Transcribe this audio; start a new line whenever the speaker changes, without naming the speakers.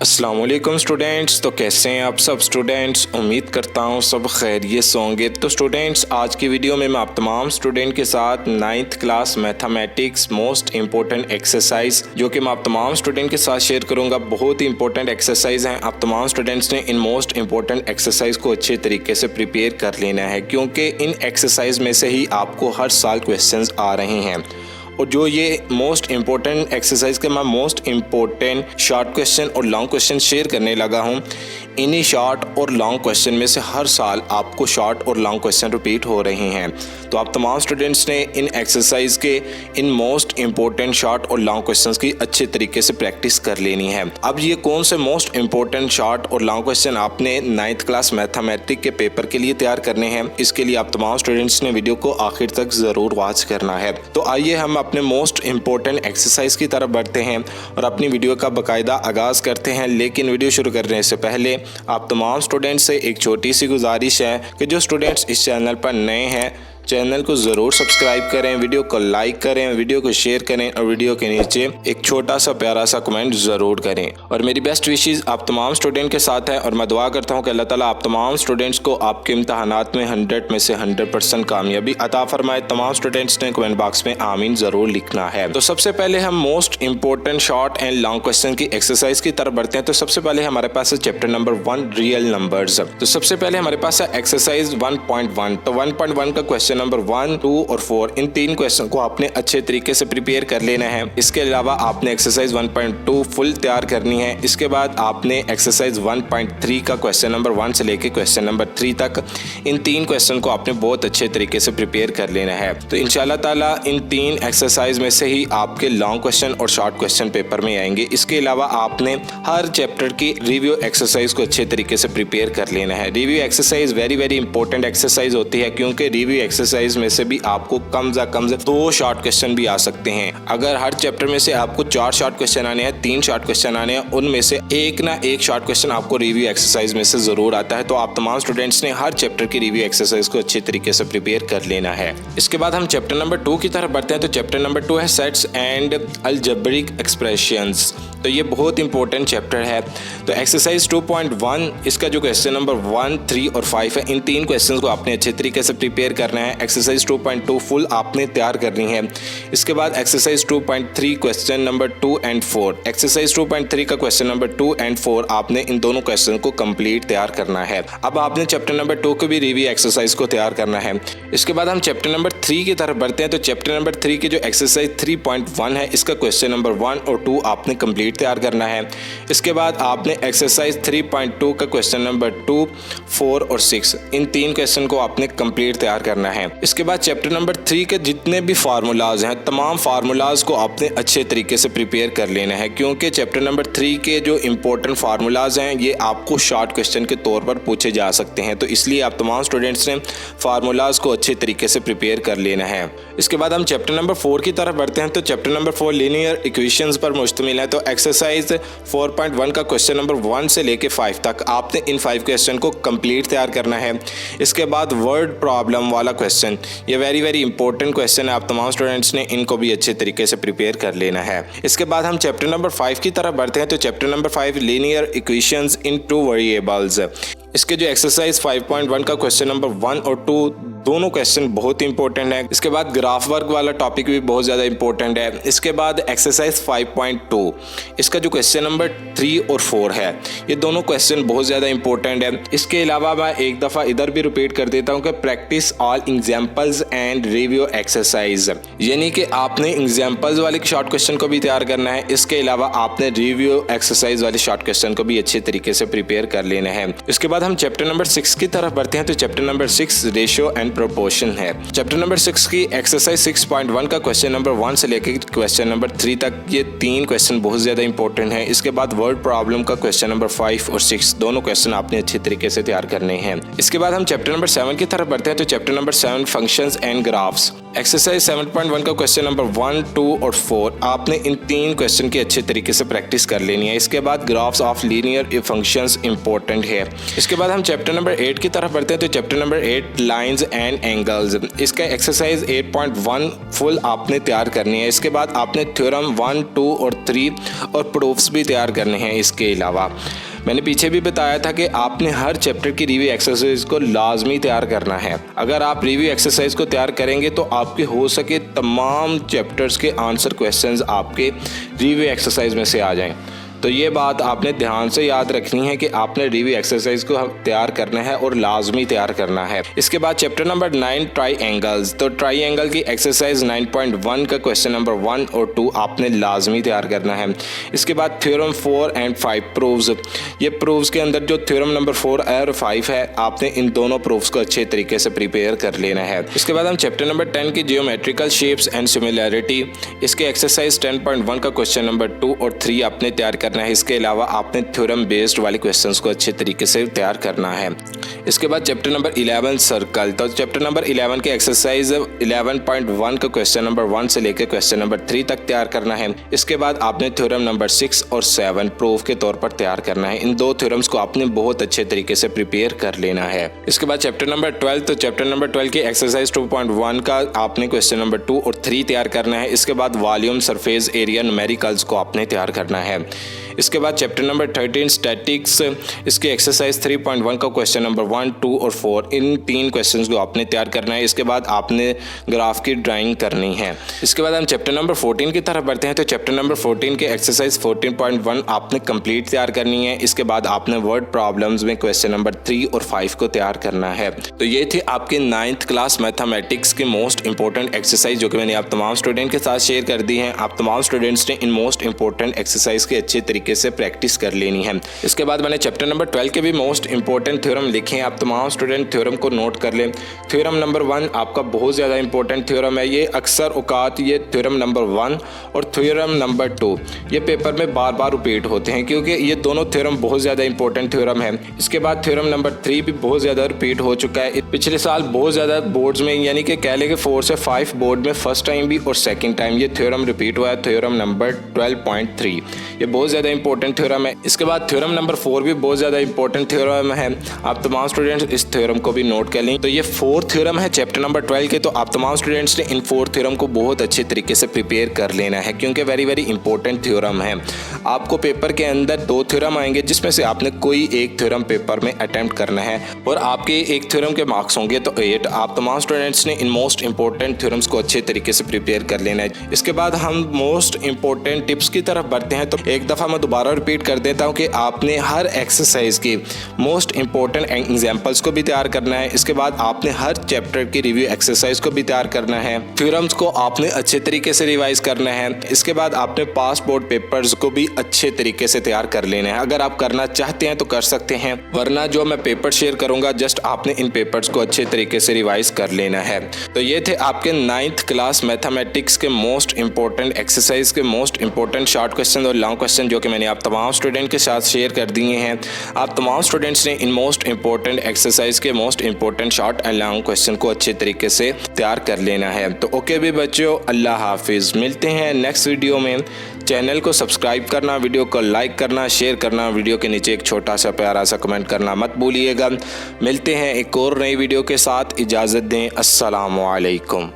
अस्सलाम वालेकुम स्टूडेंट्स। तो कैसे हैं आप सब स्टूडेंट्स? उम्मीद करता हूँ सब खैरियत से होंगे। तो स्टूडेंट्स, आज की वीडियो में मैं आप तमाम स्टूडेंट के साथ 9th class mathematics most important exercise जो कि मैं आप तमाम स्टूडेंट के साथ शेयर करूँगा। बहुत ही इंपॉर्टेंट एक्सरसाइज हैं। आप तमाम स्टूडेंट्स ने इन मोस्ट इम्पोर्टेंट एक्सरसाइज को अच्छे तरीके से प्रिपेयर कर लेना है, क्योंकि इन एक्सरसाइज में से ही आपको हर साल क्वेश्चन आ रहे हैं। और जो ये मोस्ट इम्पोर्टेंट एक्सरसाइज के मैं मोस्ट इम्पोर्टेंट शॉर्ट क्वेश्चन और लॉन्ग क्वेश्चन शेयर करने लगा हूँ, इन्हीं शॉर्ट और लॉन्ग क्वेश्चन में से हर साल आपको शॉर्ट और लॉन्ग क्वेश्चन रिपीट हो रहे हैं। तो आप तमाम स्टूडेंट्स ने इन एक्सरसाइज के इन मोस्ट इम्पोर्टेंट शॉर्ट और लॉन्ग क्वेश्चंस की अच्छे तरीके से प्रैक्टिस कर लेनी है। अब ये कौन से मोस्ट इम्पोर्टेंट शॉर्ट और लॉन्ग क्वेश्चन आपने 9th क्लास मैथमेटिक्स के पेपर के लिए तैयार करने हैं, इसके लिए आप तमाम स्टूडेंट्स ने वीडियो को आखिर तक ज़रूर वॉच करना है। तो आइए हम अपने मोस्ट इम्पोर्टेंट एक्सरसाइज की तरफ बढ़ते हैं और अपनी वीडियो का बाकायदा आगाज़ करते हैं। लेकिन वीडियो शुरू करने से पहले आप तमाम स्टूडेंट्स से एक छोटी सी गुजारिश है कि जो स्टूडेंट्स इस चैनल पर नए हैं, चैनल को ज़रूर सब्सक्राइब करें, वीडियो को लाइक करें, वीडियो को शेयर करें और वीडियो के नीचे एक छोटा सा प्यारा सा कमेंट ज़रूर करें। और मेरी बेस्ट विशेस आप तमाम स्टूडेंट के साथ है और मैं दुआ करता हूं कि अल्लाह ताला आप तमाम स्टूडेंट्स को आपके इम्तहानात में 100 में से 100% कामयाबी अता फरमाए। तमाम स्टूडेंट्स ने कमेंट बॉक्स में आमीन ज़रूर लिखना है। तो सबसे पहले हम most important short and long question की एक्सरसाइज की तरफ बढ़ते हैं। तो सबसे पहले हमारे पास है चैप्टर नंबर 1 रियल नंबर्स। तो सबसे पहले हमारे पास है एक्सरसाइज 1.1। तो 1.1 का क्वेश्चन नंबर 1, 2 और 4 इन तीन क्वेश्चन को आपने अच्छे तरीके से प्रिपेयर कर लेना है। इसके अलावा आपने एक्सरसाइज 1.2 फुल तैयार करनी है। इसके बाद आपने एक्सरसाइज 1.3 का क्वेश्चन नंबर 1 से लेकर क्वेश्चन नंबर 3 तक इन तीन क्वेश्चन को आपने बहुत अच्छे तरीके से प्रिपेयर कर लेना है। तो इंशाल्लाह ताला इन तीन एक्सरसाइज में से ही आपके लॉन्ग क्वेश्चन और शॉर्ट क्वेश्चन पेपर में आएंगे। इसके अलावा आपने हर चैप्टर की रिव्यू एक्सरसाइज को अच्छे तरीके से प्रिपेयर कर लेना है। Review exercise very important exercise होती है, क्योंकि रिव्यू एक्सरसाइज में से भी आपको कम से कम 2 शॉर्ट क्वेश्चन भी आ सकते हैं। अगर हर चैप्टर में से आपको 4 शॉर्ट क्वेश्चन आने हैं, 3 शॉर्ट क्वेश्चन आने हैं, उनमें से एक ना एक शॉर्ट क्वेश्चन आपको रिव्यू एक्सरसाइज में से जरूर आता है। तो आप तमाम स्टूडेंट्स ने हर चैप्टर की रिव्यू एक्सरसाइज को अच्छे तरीके से प्रिपेयर कर लेना है। इसके बाद हम चैप्टर नंबर 2 की तरफ बढ़ते हैं। तो चैप्टर नंबर 2 है सेट्स एंड अलजेब्रिक एक्सप्रेशंस। तो ये बहुत इंपॉर्टेंट चैप्टर है। तो एक्सरसाइज 2.1 इसका जो क्वेश्चन नंबर 1, 3 और 5 है, इन तीन क्वेश्चन को आपने अच्छे तरीके से प्रिपेयर करना है। एक्सरसाइज 2.2 फुल आपने तैयार करनी है। इसके बाद exercise 2.3 question number 2 and 4। Exercise 2.3 का क्वेश्चन नंबर 2 एंड 4 आपने इन दोनों क्वेश्चन को कंप्लीट तैयार करना है। अब आपने चैप्टर नंबर 2 को भी रिव्यू एक्सरसाइज को तैयार करना है। इसके बाद हम चैप्टर नंबर 3 की तरफ बढ़ते हैं। तो चैप्टर नंबर 3 की जो एक्सरसाइज 3.1 है, इसका क्वेश्चन नंबर 1 और 2 आपने कंप्लीट तैयार करना है। इसके बाद आपने एक्सरसाइज 3.2 का क्वेश्चन नंबर 2, 4 और 6 इन तीन क्वेश्चन को आपने कंप्लीट तैयार करना है। इसके बाद चैप्टर नंबर 3 के जितने भी फार्मूलाज हैं, तमाम फार्मूलाज को आपने अच्छे तरीके से प्रिपेयर कर लेना है, क्योंकि चैप्टर नंबर 3 के जो इंपॉर्टेंट फार्मूलाज हैं ये आपको शॉर्ट क्वेश्चन के तौर पर पूछे जा सकते हैं। तो इसलिए आप तमाम स्टूडेंट्स ने फार्मूलाज को अच्छे तरीके से प्रिपेयर कर लेना है। इसके बाद हम चैप्टर नंबर 4 की तरफ बढ़ते हैं। तो चैप्टर नंबर 4 लीनियर इक्वेशंस पर मुश्तमिल है। तो एक्सरसाइज 4.1 का क्वेश्चन नंबर 1 से लेके 5 तक आपने इन 5 क्वेश्चन को कंप्लीट तैयार करना है। इसके बाद वर्ड प्रॉब्लम वाला क्वेश्चन, ये वेरी इंपॉर्टेंट क्वेश्चन है। आप तमाम स्टूडेंट्स ने इनको भी अच्छे तरीके से प्रिपेयर कर लेना है। इसके बाद हम चैप्टर नंबर 5 की तरफ बढ़ते हैं। तो चैप्टर नंबर 5 लीनियर इक्वेशंस इन 2 वेरिएबल्स। इसके जो एक्सरसाइज 5.1 का क्वेश्चन नंबर 1 और 2 दोनों क्वेश्चन बहुत इंपॉर्टेंट है। इसके बाद ग्राफ वर्क वाला टॉपिक भी बहुत ज़्यादा इंपॉर्टेंट है। इसके बाद एक्सरसाइज 5.2 इसका जो क्वेश्चन नंबर 3 और 4 है, ये दोनों क्वेश्चन बहुत ज़्यादा इंपॉर्टेंट है। इसके अलावा मैं एक दफ़ा इधर भी रिपीट कर देता हूँ कि practice all examples and review exercise, यानी कि आपने एग्जाम्पल्स वाले शॉर्ट क्वेश्चन को भी तैयार करना है। इसके अलावा आपने रिव्यू एक्सरसाइज वाले शॉर्ट क्वेश्चन को भी अच्छे तरीके से प्रिपेयर कर लेना है। इसके बाद हम चैप्टर नंबर 6 की तरफ बढ़ते हैं। तो chapter number 6 ratio and proportion है। चैप्टर नंबर 6 की एक्सरसाइज 6.1 का क्वेश्चन नंबर 1 से लेकर क्वेश्चन नंबर 3 तक ये तीन क्वेश्चन बहुत ज़्यादा इंपॉर्टेंट है। इसके बाद वर्ड प्रॉब्लम का क्वेश्चन नंबर 5 और 6 दोनों क्वेश्चन आपने अच्छे तरीके से तैयार करने हैं। इसके बाद हम चैप्टर नंबर 7 की तरफ बढ़ते हैं। तो chapter number 7 functions and graphs. Exercise 7.1 का क्वेश्चन नंबर 1, 2 और 4 आपने इन 3 क्वेश्चन की अच्छे तरीके से प्रैक्टिस कर लेनी है। इसके बाद graphs of linear functions important है। इसके बाद हम चैप्टर नंबर 8 की तरफ बढ़ते हैं। तो chapter number 8 lines and angles, इसका एक्सरसाइज 8.1 फुल आपने तैयार करनी है। इसके बाद आपने थ्योरम 1, 2 और 3 और प्रूफ्स भी तैयार करने हैं। इसके अलावा मैंने पीछे भी बताया था कि आपने हर चैप्टर की रिव्यू एक्सरसाइज को लाजमी तैयार करना है। अगर आप रिव्यू एक्सरसाइज को तैयार करेंगे तो आपके हो सके तमाम चैप्टर्स के आंसर क्वेश्चंस आपके रिव्यू एक्सरसाइज में से आ जाएं। तो ये बात आपने ध्यान से याद रखनी है कि आपने रिव्यू एक्सरसाइज को तैयार करना है और लाजमी तैयार करना है। इसके बाद चैप्टर नंबर 9 ट्राई एंगल्स, तो ट्राई एंगल की एक्सरसाइज 9.1 का क्वेश्चन नंबर 1 और 2 आपने लाजमी तैयार करना है। इसके बाद थ्योरम 4 एंड 5 प्रूव्स, ये प्रूव्स के अंदर जो थ्योरम नंबर 4 और 5 है आपने इन दोनों प्रूव्स को अच्छे तरीके से प्रिपेयर कर लेना है। इसके बाद हम चैप्टर नंबर 10 की जियोमेट्रिकल शेप्स एंड सिमिलैरिटी, इसके एक्सरसाइज 10.1 का क्वेश्चन नंबर 2 और 3 आपने तैयार करना है। इसके अलावा आपने थ्योरम बेस्ड वाले क्वेश्चंस को अच्छे तरीके से तैयार करना है। इसके बाद चैप्टर नंबर 11 सर्कल, तो चैप्टर नंबर 11 के एक्सरसाइज 11.1 का क्वेश्चन नंबर 1 से लेकर क्वेश्चन नंबर 3 तक तैयार करना है। इसके बाद आपने थ्योरम नंबर 6 और 7 प्रूफ के तौर पर तैयार करना है। इन 2 थ्योरम्स को आपने बहुत अच्छे तरीके से प्रिपेयर कर लेना है। इसके बाद चैप्टर नंबर 12, तो चैप्टर नंबर 12 की एक्सरसाइज 2.1 का आपने क्वेश्चन नंबर 2 और 3 तैयार करना है। इसके बाद वॉल्यूम, सरफेस एरिया, न्यूमेरिकल्स को आपने तैयार करना है। इसके बाद चैप्टर नंबर 13 स्टैटिक्स, इसके एक्सरसाइज 3.1 का क्वेश्चन नंबर 1, 2 और 4 इन 3 क्वेश्चंस को आपने तैयार करना है। इसके बाद आपने ग्राफ की ड्राइंग करनी है। इसके बाद हम चैप्टर नंबर 14 की तरफ बढ़ते हैं। तो चैप्टर नंबर 14 के एक्सरसाइज 14.1 आपने कंप्लीट तैयार करनी है। इसके बाद आपने वर्ड प्रॉब्लम्स में क्वेश्चन नंबर 3 और 5 को तैयार करना है। तो ये थे आपके 9th क्लास मैथमेटिक्स के मोस्ट इंपॉर्टेंट एक्सरसाइज जो कि मैंने आप तमाम स्टूडेंट के साथ शेयर कर दी हैं। आप तमाम स्टूडेंट्स ने इन मोस्ट इंपॉर्टेंट एक्सरसाइज के अच्छे तरीके से प्रैक्टिस कर लेनी है। इसके बाद मैंने चैप्टर नंबर 12 के भी मोस्ट इंपॉर्टेंट थ्योरम लिखे हैं। आप तमाम स्टूडेंट थ्योरम को नोट कर लें। थ्योरम नंबर 1 आपका बहुत ज़्यादा इंपॉर्टेंट थ्योरम है। ये अक्सर औकात ये थ्योरम नंबर 1 और थ्योरम नंबर 2 ये पेपर में बार बार रिपीट होते हैं क्योंकि ये दोनों थ्योरम बहुत ज़्यादा इंपॉर्टेंट थ्योरम है। इसके बाद थ्योरम नंबर 3 भी बहुत ज़्यादा रिपीट हो चुका है। पिछले साल बहुत ज़्यादा बोर्ड्स में यानी कि कह लें कि 4 से 5 बोर्ड में फर्स्ट टाइम भी और सेकेंड टाइम ये थ्योरम रिपीट हुआ है। थ्योरम नंबर 12.3 ये बहुत ज़्यादा इंपॉर्टेंट थ्योरम है। इसके बाद थ्योरम नंबर 4 भी बहुत ज़्यादा इंपॉर्टेंट थ्योरम है। आप तमाम स्टूडेंट्स इस थ्योरम को भी नोट कर लें। तो ये 4 थ्योरम है चैप्टर नंबर 12 के। तो आप तमाम स्टूडेंट्स ने इन 4 थ्योरम को बहुत अच्छे तरीके से प्रिपेयर कर लेना है क्योंकि वेरी इंपॉर्टेंट थ्योरम है। आपको पेपर के अंदर 2 थ्योरम आएंगे जिसमें से आपने कोई एक थ्योरम पेपर में अटेम्प्ट करना है और आपके एक थ्योरम के मार्क्स होंगे तो 8। आप तमाम स्टूडेंट्स ने इन मोस्ट इंपॉर्टेंट थ्योरम्स को अच्छे तरीके से प्रिपेयर कर लेना है। इसके बाद हम मोस्ट इंपॉर्टेंट टिप्स की तरफ बढ़ते हैं। तो एक दफ़ा मैं दोबारा रिपीट कर देता हूँ कि आपने हर एक्सरसाइज की मोस्ट इंपॉर्टेंट एग्जांपल्स को भी तैयार करना है। इसके बाद आपने हर चैप्टर की रिव्यू एक्सरसाइज को भी तैयार करना है। थ्योरम्स को आपने अच्छे तरीके से रिवाइज करना है। इसके बाद आपने पास बोर्ड पेपर्स को भी अच्छे तरीके से तैयार कर लेना है। अगर आप करना चाहते हैं तो कर सकते हैं, वरना जो मैं पेपर शेयर करूंगा जस्ट आपने इन पेपर्स को अच्छे तरीके से रिवाइज कर लेना है। तो ये थे आपके 9th क्लास मैथमेटिक्स के मोस्ट इंपॉर्टेंट एक्सरसाइज के मोस्ट इंपॉर्टेंट शॉर्ट क्वेश्चन और लॉन्ग क्वेश्चन जो कि मैंने आप तमाम स्टूडेंट के साथ शेयर कर दिए हैं। आप तमाम स्टूडेंट्स ने इन मोस्ट इंपॉर्टेंट एक्सरसाइज के most important short and long question को अच्छे तरीके से तैयार कर लेना है। तो ओके भी बच्चों, अल्लाह हाफिज़। मिलते हैं नेक्स्ट वीडियो में। चैनल को सब्सक्राइब करना, वीडियो को लाइक करना, शेयर करना, वीडियो के नीचे एक छोटा सा प्यारा सा कमेंट करना मत भूलिएगा। मिलते हैं एक और नई वीडियो के साथ। इजाज़त दें। अस्सलामु अलैकुम।